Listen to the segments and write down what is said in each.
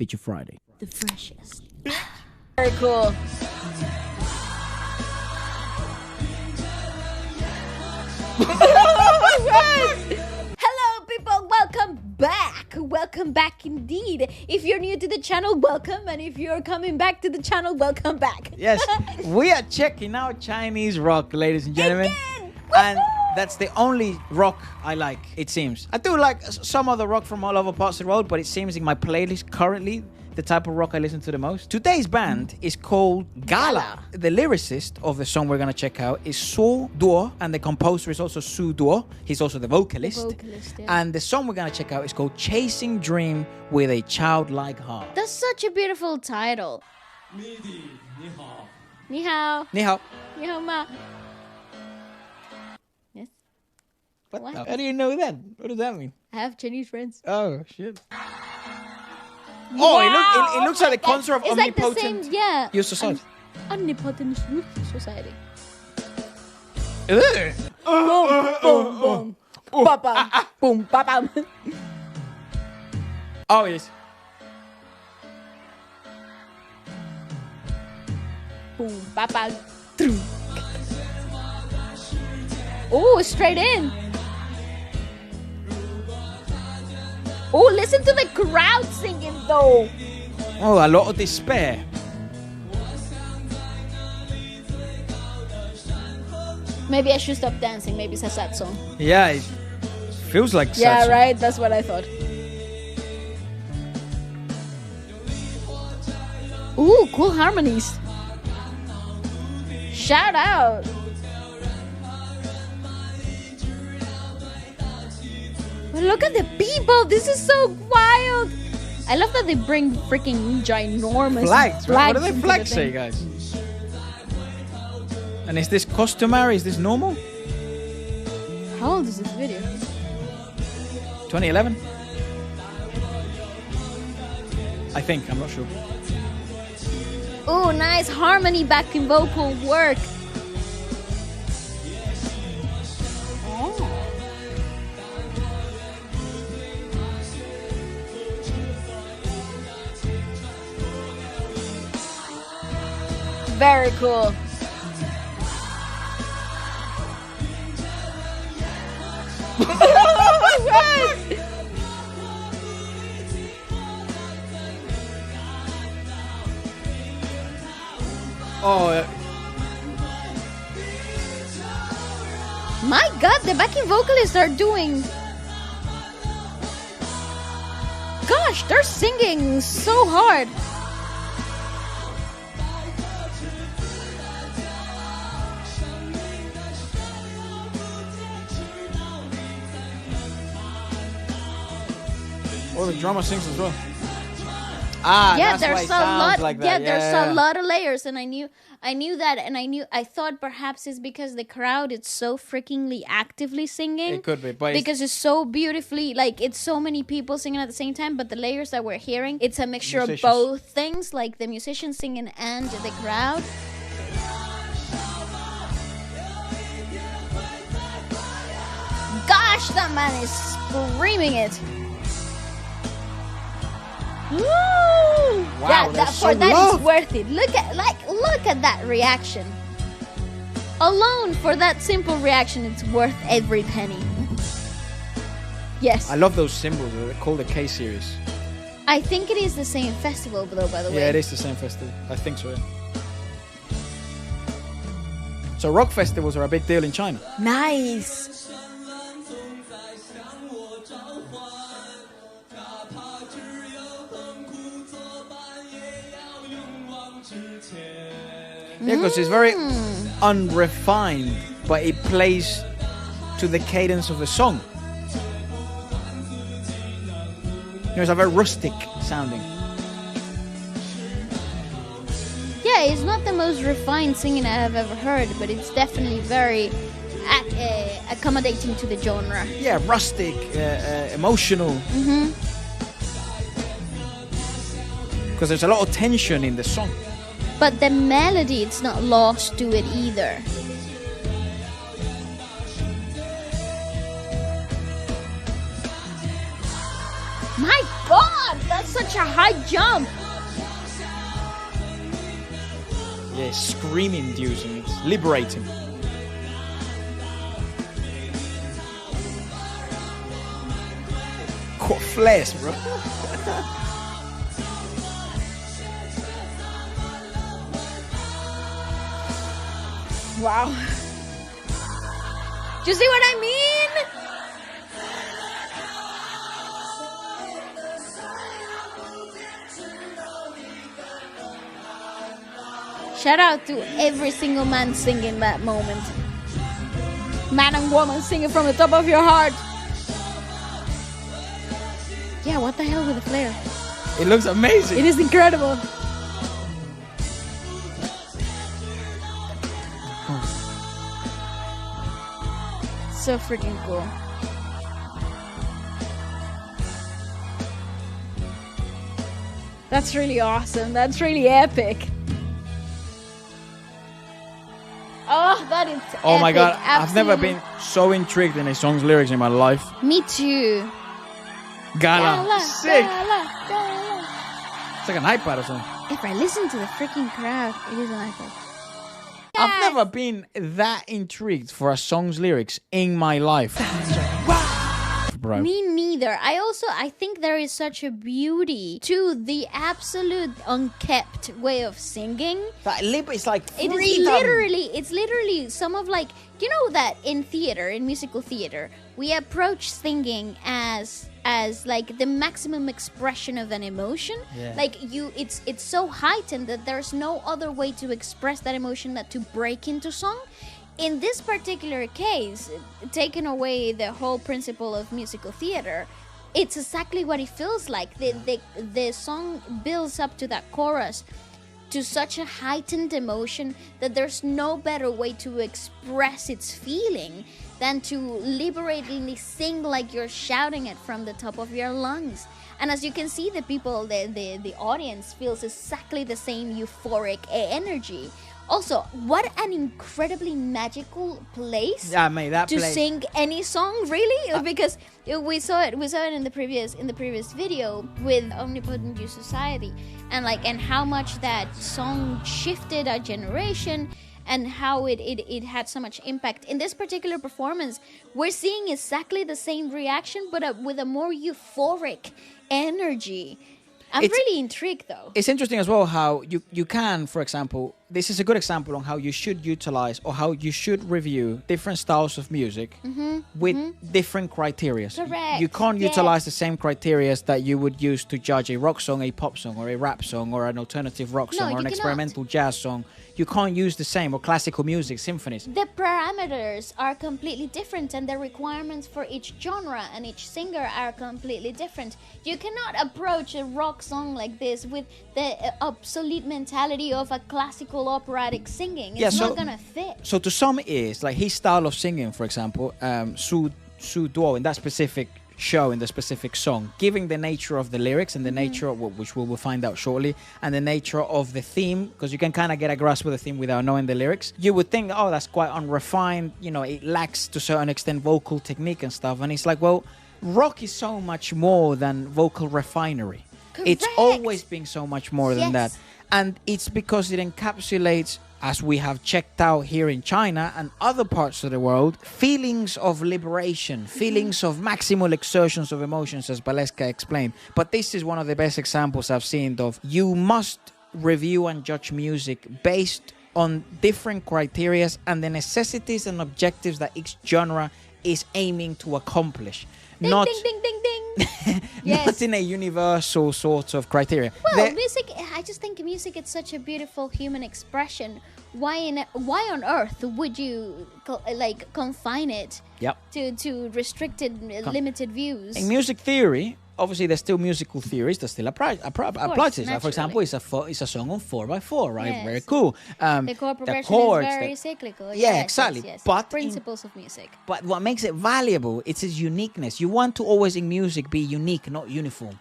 Feature Friday. The freshest. Very cool. Hello people, welcome back. Welcome back indeed. If you're new to the channel, welcome. And if you're coming back to the channel, welcome back. Yes, we are checking out Chinese rock, ladies and gentlemen. Again! And that's the only rock I like, it seems. I do like some other rock from all over parts of the world, but it seems in my playlist currently, the type of rock I listen to the most. Today's band is called Gala. The lyricist of the song we're going to check out is Su Duo, and the composer is also Su Duo. He's also the vocalist. Yeah. And the song we're going to check out is called Chasing Dream with a Childlike Heart. That's such a beautiful title. Ni hao. Ni hao. Ni hao ma. Yes. What? How do you know that? What does that mean? I have Chinese friends. Oh, shit. Wow. Oh, it looks like the concert of it's Omnipotent like the same, yeah. Youth Society. Omnipotent Youth Society. Boom, Boom, boom. Ba-bam. Boom, ba-bam. Oh, yes. Boom, ba-bam. Oh, straight in. Oh, listen to the crowd singing though. Oh, a lot of despair. Maybe I should stop dancing. Maybe it's a sad song. Yeah, it feels like Yeah, sad song. right. That's what I thought. Ooh, cool harmonies. Shout out. But look at the people. This is so wild. I love that they bring freaking ginormous Flags, right? What do they into the flags say, thing. guys? And is this customary? Is this normal? How old is this video? 2011? I think, I'm not sure. Oh, nice harmony backing vocal work. Oh. Very cool. Oh, My god, the backing vocalists are doing... Gosh, they're singing so hard. oh, the drummer sings as well. Ah, Yeah, that's why there's it a sounds lot. like that. Yeah, there's a lot of layers, and I knew that, and I thought perhaps it's because the crowd is so freakingly actively singing. It could be, but because it's so beautifully, like it's so many people singing at the same time. But the layers that we're hearing, it's a mixture of Musicians. both things, like the musicians singing and the crowd. Gosh, that man is screaming it. Woo! Wow, that there's for some that love. is worth it. Look at that reaction. Alone for that simple reaction, it's worth every penny. Yes. I love those symbols. They're called the K series. I think it is the same festival though, by the way. Yeah, it is the same festival. I think so, yeah. So rock festivals are a big deal in China. Nice. Yeah, because it's very unrefined, but it plays to the cadence of the song. You know, it's a very rustic sounding. Yeah, it's not the most refined singing I have ever heard, but it's definitely very accommodating to the genre. Yeah, rustic, emotional. Because there's a lot of tension in the song. But the melody, it's not lost to it either. My God, that's such a high jump. Yeah, it's scream-inducing. It's liberating. Got flares, bro. Wow. Do you see what I mean? Shout out to every single man singing that moment. Man and woman singing from the top of your heart. Yeah, what the hell with the flare? It looks amazing. It is incredible. So freaking cool. That's really awesome. That's really epic. Oh, that is Oh my epic. god, I've never Absolutely. been so intrigued in a song's lyrics in my life. Me too. Gala. Gala, Sick. Gala, Gala. It's like an iPad or something. If I listen to the freaking crowd, it is an iPod. I've never been that intrigued for a song's lyrics in my life. Bro. Me neither. I think there is such a beauty to the absolute unkept way of singing. That lip is like It freedom. it's literally some of like, you know that in theater, in musical theater, we approach singing as like the maximum expression of an emotion. Yeah. Like it's so heightened that there's no other way to express that emotion than to break into song. In this particular case, taking away the whole principle of musical theater, it's exactly what it feels like. The song builds up to that chorus to such a heightened emotion that there's no better way to express its feeling than to liberatingly sing like you're shouting it from the top of your lungs. And as you can see, the people, the audience feels exactly the same euphoric energy. Also, what an incredibly magical place Yeah, mate, that to place. sing any song, really, because we saw it in the previous video with Omnipotent Youth Society, and how much that song shifted a generation and how it had so much impact. In this particular performance, we're seeing exactly the same reaction, but with a more euphoric energy. I'm really intrigued, though. It's interesting as well how you can, for example, this is a good example on how you should utilize or how you should review different styles of music with different criteria. Correct, You can't yes. utilize the same criteria that you would use to judge a rock song, a pop song, or a rap song, or an alternative rock No, song, or you an cannot. experimental jazz song. You can't use the same, or classical music, symphonies. The parameters are completely different, and the requirements for each genre and each singer are completely different. You cannot approach a rock song like this with the obsolete mentality of a classical operatic singing. It's not gonna fit. So to some it is, like his style of singing, for example, Su Duo in that specific show, in the specific song, giving the nature of the lyrics and the nature of which we will find out shortly, and the nature of the theme, because you can kind of get a grasp of the theme without knowing the lyrics. You would think, oh, that's quite unrefined, it lacks to a certain extent vocal technique and stuff, and it's like, well, rock is so much more than vocal refinery. It's Correct. always been so much more than that. Yes. And it's because it encapsulates, as we have checked out here in China and other parts of the world, feelings of liberation, feelings of maximal exertions of emotions, as Waleska explained. But this is one of the best examples I've seen of you must review and judge music based on different criteria and the necessities and objectives that each genre is aiming to accomplish. Ding, Not ding, ding, ding, ding. not Yes. in a universal sort of criteria. Well, music. I just think music is such a beautiful human expression. Why on earth would you confine it Yep. to restricted, limited views? In music theory, obviously there's still musical theories that still apply to this. Like, for example, it's a song on 4x4, right? Yes. Very cool. The chord progression chords, is very cyclical. Yeah, Yes, exactly. yes, yes. But Principles of music. But what makes it valuable, it's its uniqueness. You want to always in music be unique, not uniform.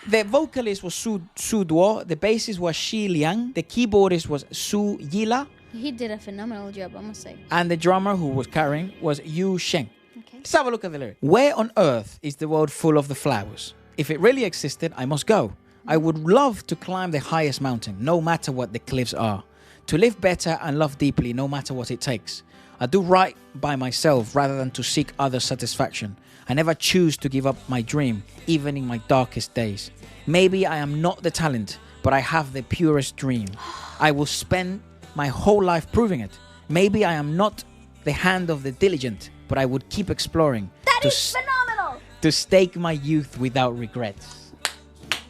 The vocalist was Su Duo, the bassist was Shi Liang, the keyboardist was Su Yila, He did a phenomenal job, I must say. and the drummer who was carrying was Yu Sheng. Okay. Let's have a look at the lyric. Where on earth is the world full of the flowers? If it really existed, I must go. I would love to climb the highest mountain, no matter what the cliffs are. To live better and love deeply, no matter what it takes. I do right by myself rather than to seek others' satisfaction. I never choose to give up my dream, even in my darkest days. Maybe I am not the talent, but I have the purest dream. I will spend my whole life proving it. Maybe I am not the hand of the diligent, but I would keep exploring. That is phenomenal! To stake my youth without regrets.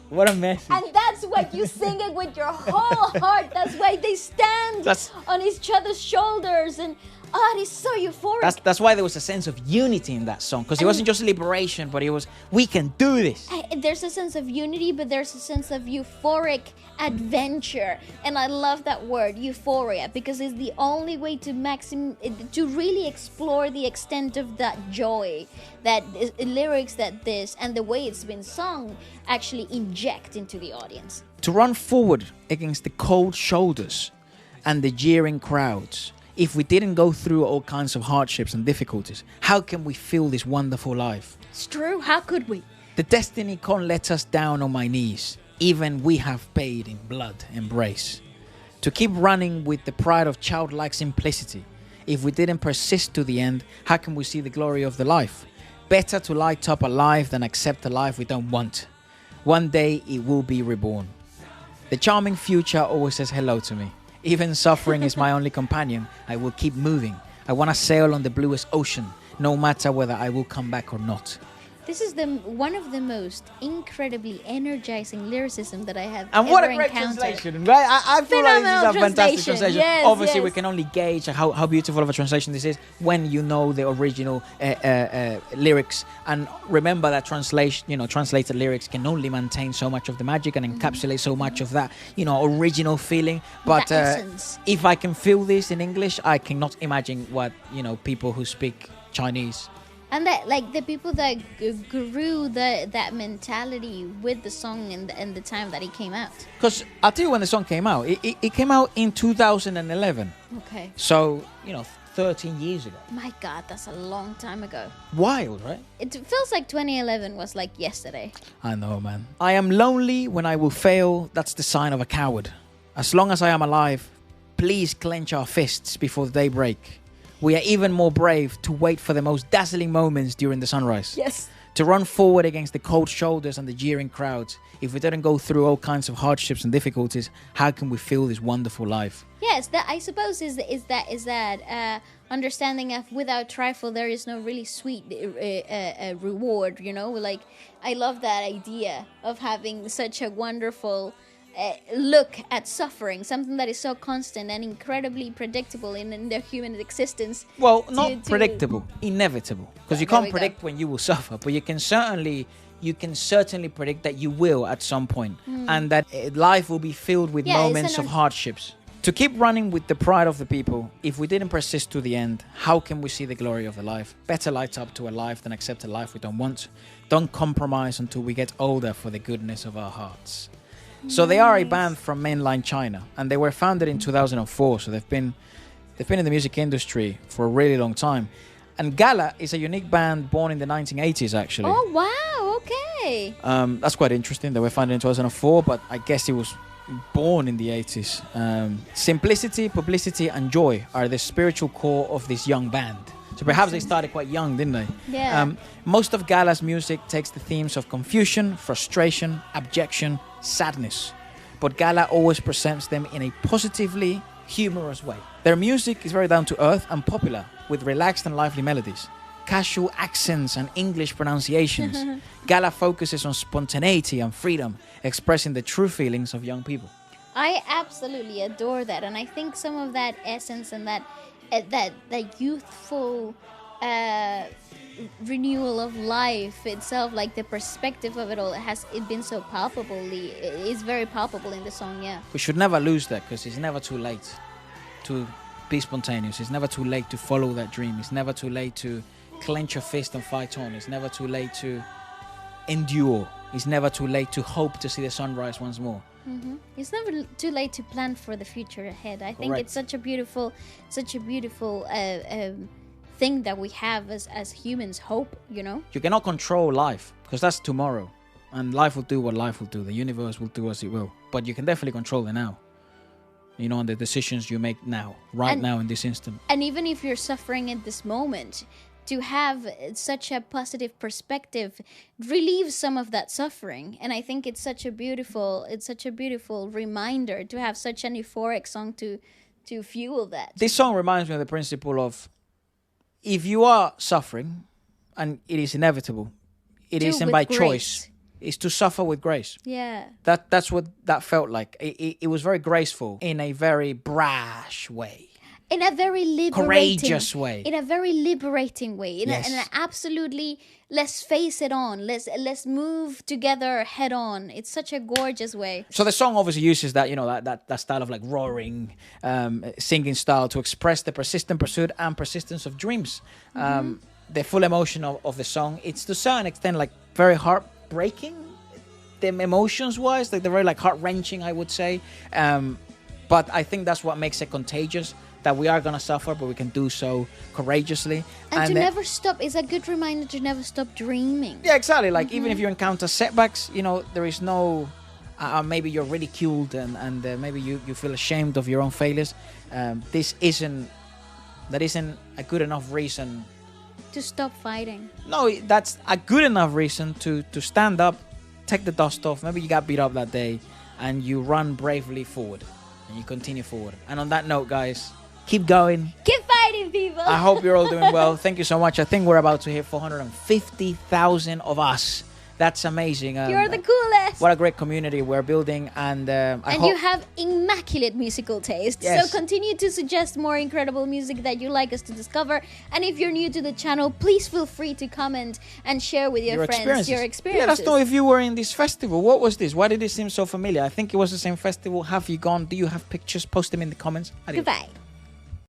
What a message. And that's why you sing it with your whole heart. That's why they stand on each other's shoulders. And it is so euphoric. That's why there was a sense of unity in that song. Because it wasn't just liberation, but it was, we can do this. There's a sense of unity, but there's a sense of euphoric adventure. And I love that word, euphoria, because it's the only way to really explore the extent of that joy, that lyrics that this and the way it's been sung actually inject into the audience. To run forward against the cold shoulders and the jeering crowds. If we didn't go through all kinds of hardships and difficulties, how can we feel this wonderful life? It's true, how could we? The destiny can't let us down on my knees. Even we have paid in blood embrace. To keep running with the pride of childlike simplicity. If we didn't persist to the end, how can we see the glory of the life? Better to light up a life than accept a life we don't want. One day it will be reborn. The charming future always says hello to me. Even suffering is my only companion. I will keep moving. I want to sail on the bluest ocean, no matter whether I will come back or not. This is one of the most incredibly energizing lyricism that I have and ever what a great encountered. Translation, right? I feel like this is a fantastic translation. Yes, Obviously, yes. we can only gauge how beautiful of a translation this is when you know the original lyrics. And remember that translated lyrics can only maintain so much of the magic and encapsulate so much of that, original feeling. But if I can feel this in English, I cannot imagine what, people who speak Chinese. And that, like, the people that grew that mentality with the song and the time that it came out. Because I'll tell you when the song came out. It came out in 2011. Okay. So, 13 years ago. My God, that's a long time ago. Wild, right? It feels like 2011 was like yesterday. I know, man. I am lonely when I will fail. That's the sign of a coward. As long as I am alive, please clench our fists before the day break. We are even more brave to wait for the most dazzling moments during the sunrise. Yes. To run forward against the cold shoulders and the jeering crowds. If we didn't go through all kinds of hardships and difficulties, how can we feel this wonderful life? Yes, that I suppose is that understanding of without trifle there is no really sweet reward. Like I love that idea of having such a wonderful look at suffering, something that is so constant and incredibly predictable in the human existence. Well, not predictable, inevitable, because you can't predict when you will suffer, but you can certainly predict that you will at some point, and that life will be filled with moments of hardships. To keep running with the pride of the people, if we didn't persist to the end, how can we see the glory of the life? Better light up to a life than accept a life we don't want. Don't compromise until we get older for the goodness of our hearts. So they are a band from mainland China, and they were founded in 2004. So they've been in the music industry for a really long time. And Gala is a unique band born in the 1980s, actually. Oh wow! Okay. That's quite interesting. They were founded in 2004, but I guess it was born in the 80s. Simplicity, publicity, and joy are the spiritual core of this young band. So perhaps they started quite young, didn't they? Yeah. Most of Gala's music takes the themes of confusion, frustration, abjection, sadness. But Gala always presents them in a positively humorous way. Their music is very down to earth and popular, with relaxed and lively melodies, casual accents and English pronunciations. Gala focuses on spontaneity and freedom, expressing the true feelings of young people. I absolutely adore that, and I think some of that essence and that youthful renewal of life itself, like the perspective of it all, it been so palpably, it's very palpable in the song. Yeah, we should never lose that, because it's never too late to be spontaneous. It's never too late to follow that dream. It's never too late to clench your fist and fight on. It's never too late to endure. It's never too late to hope to see the sunrise once more. It's never too late to plan for the future ahead. I think it's such a beautiful thing that we have as humans. Hope, You cannot control life, because that's tomorrow. And life will do what life will do. The universe will do as it will. But you can definitely control the now. You know, and the decisions you make now, now in this instant. And even if you're suffering at this moment, to have such a positive perspective relieves some of that suffering. And I think it's such a beautiful reminder to have such an euphoric song to fuel that. This song reminds me of the principle of, if you are suffering, and it is inevitable, it isn't by choice. Is to suffer with grace. Yeah. That's what that felt like. It was very graceful in a very brash way. In a very liberating... courageous way. In a very liberating way. In Yes. an absolutely, let's face it on. Let's move together head on. It's such a gorgeous way. So the song obviously uses that, you know, that style of like roaring, singing style to express the persistent pursuit and persistence of dreams. The full emotion of the song. It's to a certain extent like very heartbreaking, the emotions wise, like they're very like heart-wrenching, I would say. But I think that's what makes it contagious, that we are gonna suffer, but we can do so courageously. And to never stop is a good reminder to never stop dreaming. Yeah, exactly. Like even if you encounter setbacks, you know, there is no maybe you're ridiculed and maybe you feel ashamed of your own failures. That isn't a good enough reason To stop fighting. No, that's a good enough reason to stand up, take the dust off. Maybe you got beat up that day and you run bravely forward and you continue forward. And on that note, guys, keep going. Keep fighting, people. I hope you're all doing well. Thank you so much. I think we're about to hit 450,000 of us. That's amazing. You're the coolest. What a great community we're building. And I hope you have immaculate musical taste. Yes. So continue to suggest more incredible music that you like us to discover. And if you're new to the channel, please feel free to comment and share with your friends your experiences. Yeah, let us know if you were in this festival. What was this? Why did it seem so familiar? I think it was the same festival. Have you gone? Do you have pictures? Post them in the comments. Adios. Goodbye.